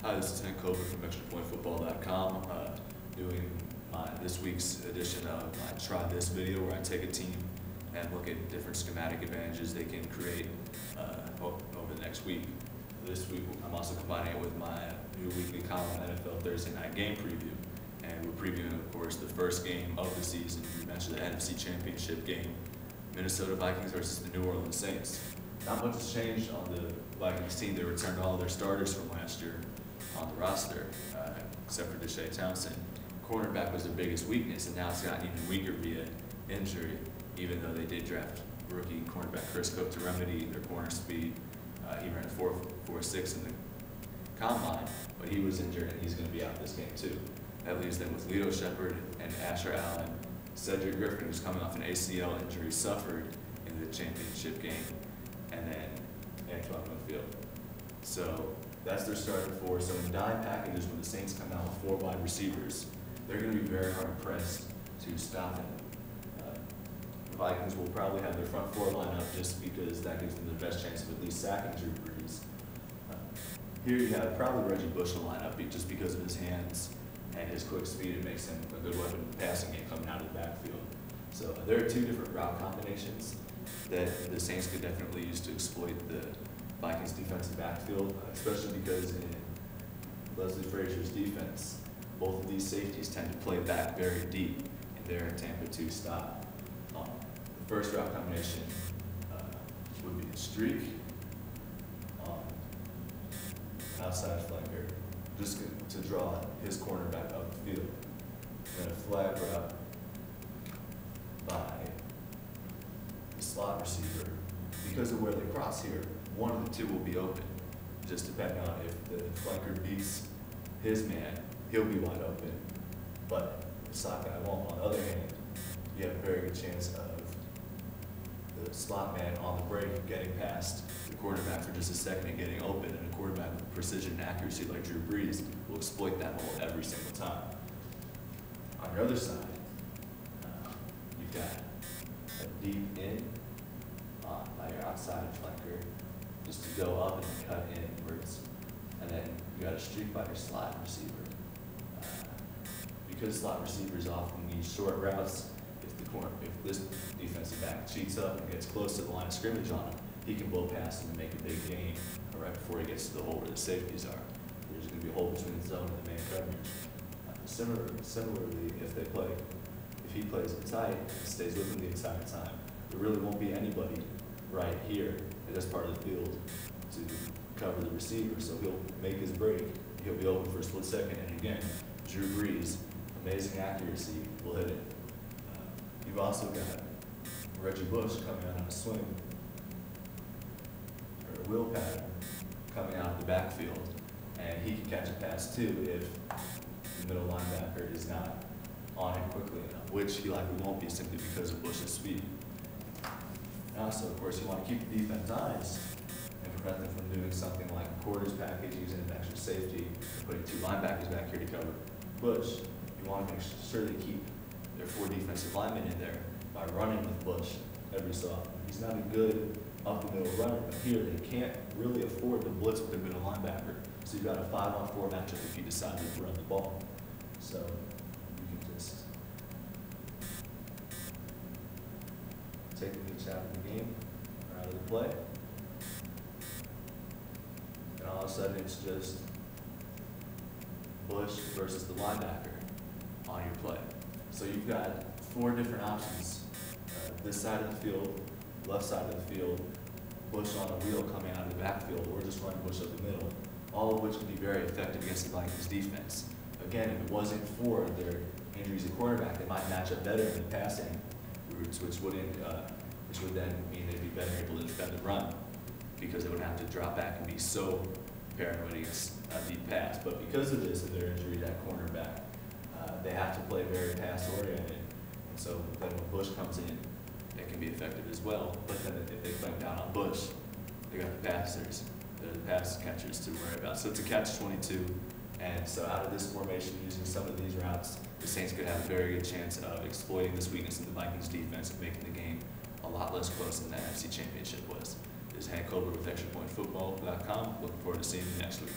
Hi, this is from XtraPointFootball.com, doing this week's edition of my Try This video, where I take a team and look at different schematic advantages they can create over the next week. This week, I'm also combining it with my new weekly column, NFL Thursday Night Game Preview. And we're previewing, of course, the first game of the season. We mentioned the NFC Championship game, Minnesota Vikings versus the New Orleans Saints. Not much has changed on the Vikings team. They returned all their starters from last year on the roster, except for Deshae Townsend. Cornerback was their biggest weakness, and now it's gotten even weaker via injury, even though they did draft rookie cornerback Chris Cook to remedy their corner speed. He ran a 4.46 in the combine, but he was injured, and he's going to be out this game too. That leaves them with Lito Shepard and Asher Allen. Cedric Griffin, who's coming off an ACL injury, suffered in the championship game, and then Antoine Winfield. So that's their starting four. So in dime packages, when the Saints come out with 4 wide receivers, they're going to be very hard pressed to stop them. The Vikings will probably have their front four line up just because that gives them the best chance of at least sacking Drew Brees. Here you have probably Reggie Bush will line up just because of his hands and his quick speed. It makes him a good weapon in the passing game coming out of the backfield. So there are 2 different route combinations that the Saints could definitely use to exploit the Vikings defensive backfield, especially because in Leslie Frazier's defense, both of these safeties tend to play back very deep in their Tampa 2 style. The first route combination would be a streak on an outside flanker, just to draw his cornerback up the field. And then a flag route by the slot receiver. Because of where they cross here, one of the 2 will be open. Just depending on if the flanker beats his man, he'll be wide open, but the slot guy won't. On the other hand, you have a very good chance of the slot man on the break getting past the quarterback for just a second and getting open, and a quarterback with precision and accuracy like Drew Brees will exploit that hole every single time. On your other side, you've got a deep in by your outside flanker, just to go up and cut inwards, and then you got a streak by your slot receiver. Because slot receivers often need short routes, if this defensive back cheats up and gets close to the line of scrimmage on him, he can blow past him and make a big gain right before he gets to the hole where the safeties are. There's going to be a hole between the zone and the man coverage. Similarly, if he plays it tight and stays with him the entire time, there really won't be anybody right here at this part of the field to cover the receiver. So he'll make his break, he'll be open for a split second, and again, Drew Brees, amazing accuracy, will hit it. You've also got Reggie Bush coming out on a swing, or a wheel pattern coming out of the backfield, and he can catch a pass too if the middle linebacker is not on him quickly enough, which he likely won't be simply because of Bush's speed. And also, of course, you want to keep the defense honest and prevent them from doing something like a quarters package, using an extra safety, putting 2 linebackers back here to cover Bush. You want to make sure they keep their 4 defensive linemen in there by running with Bush every so often. He's not a good up-the-middle runner, but here they can't really afford to blitz with their middle linebacker. So you've got a 5-on-4 matchup if you decide to run the ball. So you can just take the each out of the game or out of the play, and all of a sudden it's just Bush versus the linebacker on your play. So you've got 4 different options. This side of the field, left side of the field, Bush on a wheel coming out of the backfield, or just running Bush up the middle, all of which can be very effective against the Vikings defense. Again, if it wasn't for their injuries at quarterback, they might match up better in the passing routes, which would then mean they'd be better able to defend the run, because they would have to drop back and be so paranoid against a deep pass. But because of this, of their injuries at cornerback, they have to play very pass-oriented, and so then when Bush comes in, it can be effective as well. But then if they clamp down on Bush, they got the passers, the pass catchers to worry about. So it's a catch-22, and so out of this formation, using some of these routes, the Saints could have a very good chance of exploiting this weakness in the Vikings defense and making the game a lot less close than the NFC Championship was. This is Hank Colbert with XtraPointFootball.com. Looking forward to seeing you next week.